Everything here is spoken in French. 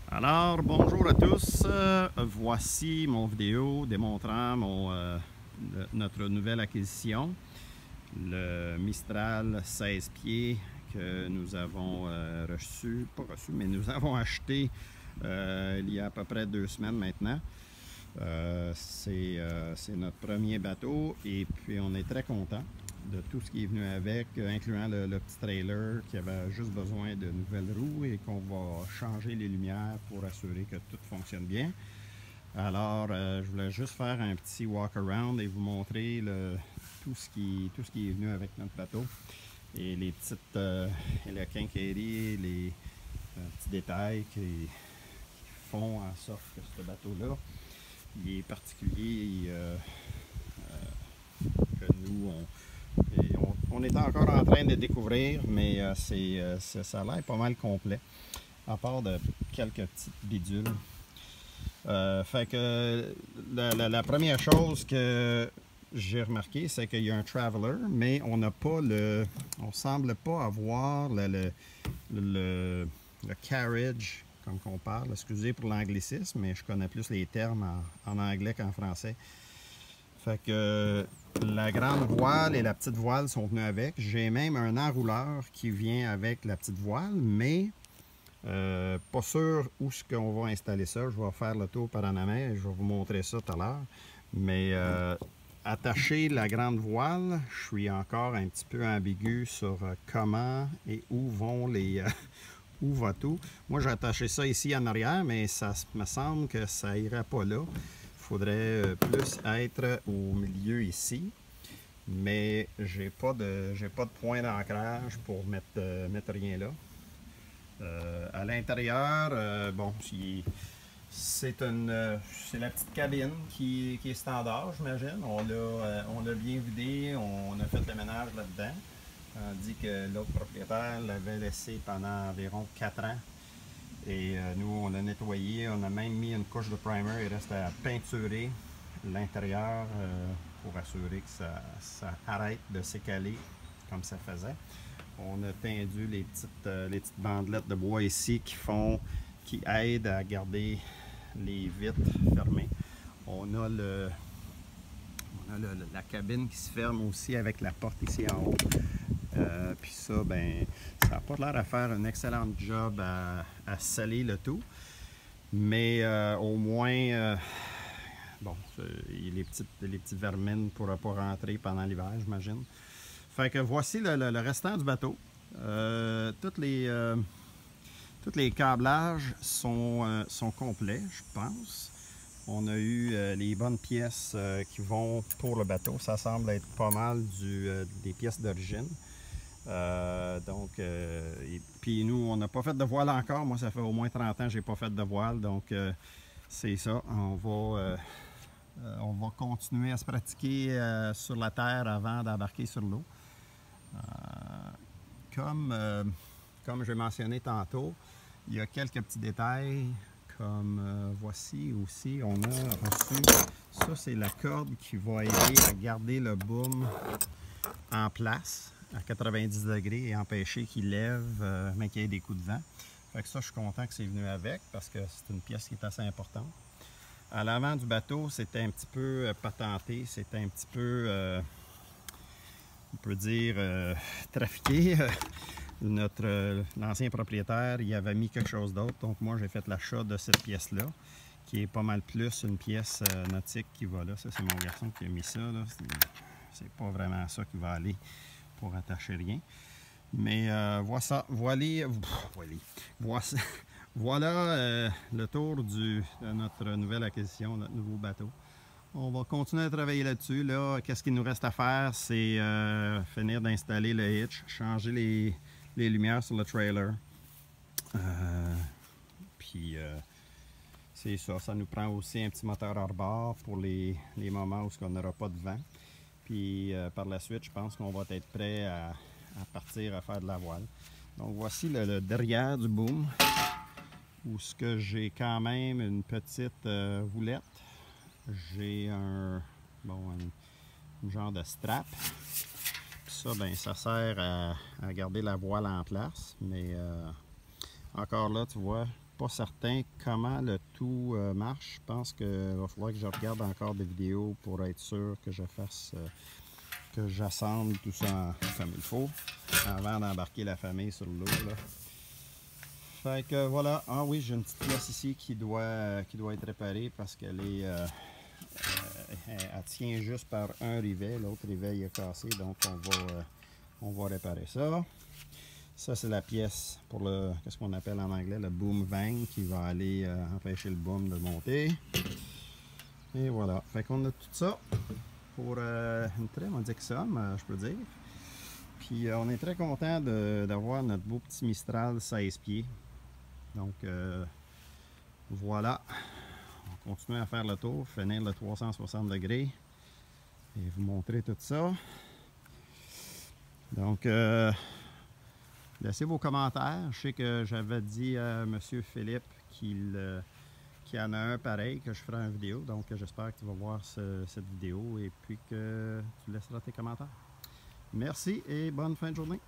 Alors, bonjour à tous. Voici mon vidéo démontrant notre nouvelle acquisition, le Mistral 16 pieds que nous avons mais nous avons acheté il y a à peu près 2 semaines maintenant. C'est notre premier bateau et puis on est très content de tout ce qui est venu avec, incluant le petit trailer qui avait juste besoin de nouvelles roues et qu'on va changer les lumières pour assurer que tout fonctionne bien. Alors, je voulais juste faire un petit walk-around et vous montrer tout ce qui est venu avec notre bateau et les petites et le quincaillerie, les petits détails qui font en sorte que ce bateau-là il est particulier que nous, on est encore en train de découvrir, mais ça a l'air pas mal complet, à part de quelques petites bidules. Fait que la première chose que j'ai remarqué, c'est qu'il y a un Traveler, mais on semble pas avoir le carriage, comme qu'on parle. Excusez pour l'anglicisme, mais je connais plus les termes en anglais qu'en français. Fait que la grande voile et la petite voile sont venues avec. J'ai même un enrouleur qui vient avec la petite voile, mais pas sûr où est-ce qu'on va installer ça. Je vais faire le tour par en avant et je vais vous montrer ça tout à l'heure. Mais attacher la grande voile, je suis encore un petit peu ambigu sur comment et où vont les... où va tout. Moi, j'ai attaché ça ici en arrière, mais ça me semble que ça irait pas là. Il faudrait plus être au milieu ici. Mais j'ai pas de point d'ancrage pour mettre rien là. À l'intérieur, bon, c'est la petite cabine qui est standard, j'imagine. On l'a bien vidé, on a fait le ménage là-dedans. Tandis que l'autre propriétaire l'avait laissé pendant environ 4 ans. Et nous, on l'a nettoyé, on a même mis une couche de primer. Il reste à peinturer l'intérieur pour assurer que ça arrête de s'écaler comme ça faisait. On a tendu les petites bandelettes de bois ici qui aident à garder les vitres fermées. On a la cabine qui se ferme aussi avec la porte ici en haut. Puis ça, ben, ça n'a pas l'air à faire un excellent job à sceller le tout. Mais au moins, bon, les petites vermines ne pourront pas rentrer pendant l'hiver, j'imagine. Fait que voici le restant du bateau. Tous les câblages sont complets, je pense. On a eu les bonnes pièces qui vont pour le bateau. Ça semble être pas mal des pièces d'origine. Et puis nous, on n'a pas fait de voile encore. Moi, ça fait au moins 30 ans que je n'ai pas fait de voile. Donc, c'est ça. On va continuer à se pratiquer sur la terre avant d'embarquer sur l'eau. Comme j'ai mentionné tantôt, il y a quelques petits détails comme voici aussi, on a reçu, ça c'est la corde qui va aider à garder le boom en place à 90 degrés et empêcher qu'il lève, mais qu'il y ait des coups de vent. Fait que ça, je suis content que c'est venu avec parce que c'est une pièce qui est assez importante. À l'avant du bateau, c'était un petit peu patenté, c'était un petit peu, on peut dire, trafiqué. L'ancien propriétaire, il avait mis quelque chose d'autre. Donc moi, j'ai fait l'achat de cette pièce-là, qui est pas mal plus une pièce nautique qui va là. Ça, c'est mon garçon qui a mis ça. C'est pas vraiment ça qui va aller pour attacher rien. Mais voilà le tour de notre nouvelle acquisition, notre nouveau bateau. On va continuer à travailler là-dessus. Là, qu'est-ce qu'il nous reste à faire? C'est finir d'installer le hitch, changer les lumières sur le trailer. C'est ça. Ça nous prend aussi un petit moteur hors-bord pour les moments où on n'aura pas de vent. Puis par la suite, je pense qu'on va être prêt à partir à faire de la voile. Donc voici le derrière du boom, où ce que j'ai quand même une petite houlette. J'ai un genre de strap. Puis ça, ben, ça sert à garder la voile en place. Mais encore là, tu vois, pas certain comment le tout marche. Je pense qu'il va falloir que je regarde encore des vidéos pour être sûr que je fasse, que j'assemble tout ça comme il faut avant d'embarquer la famille sur l'eau. Fait que voilà. Ah oui, j'ai une petite pièce ici qui doit être réparée parce qu'elle est... elle tient juste par un rivet. L'autre rivet il est cassé, donc on va réparer ça. Ça, c'est la pièce pour le, qu'est-ce qu'on appelle en anglais, le boom vang, qui va aller empêcher le boom de monter. Et voilà. Fait qu'on a tout ça pour une très modique somme, je peux dire. Puis on est très content d'avoir notre beau petit Mistral 16 pieds. Donc voilà. On continue à faire le tour, finir le 360 degrés et vous montrer tout ça. Donc laissez vos commentaires. Je sais que j'avais dit à M. Philippe qu'il y en a un pareil, que je ferai une vidéo. Donc j'espère que tu vas voir cette vidéo et puis que tu laisseras tes commentaires. Merci et bonne fin de journée.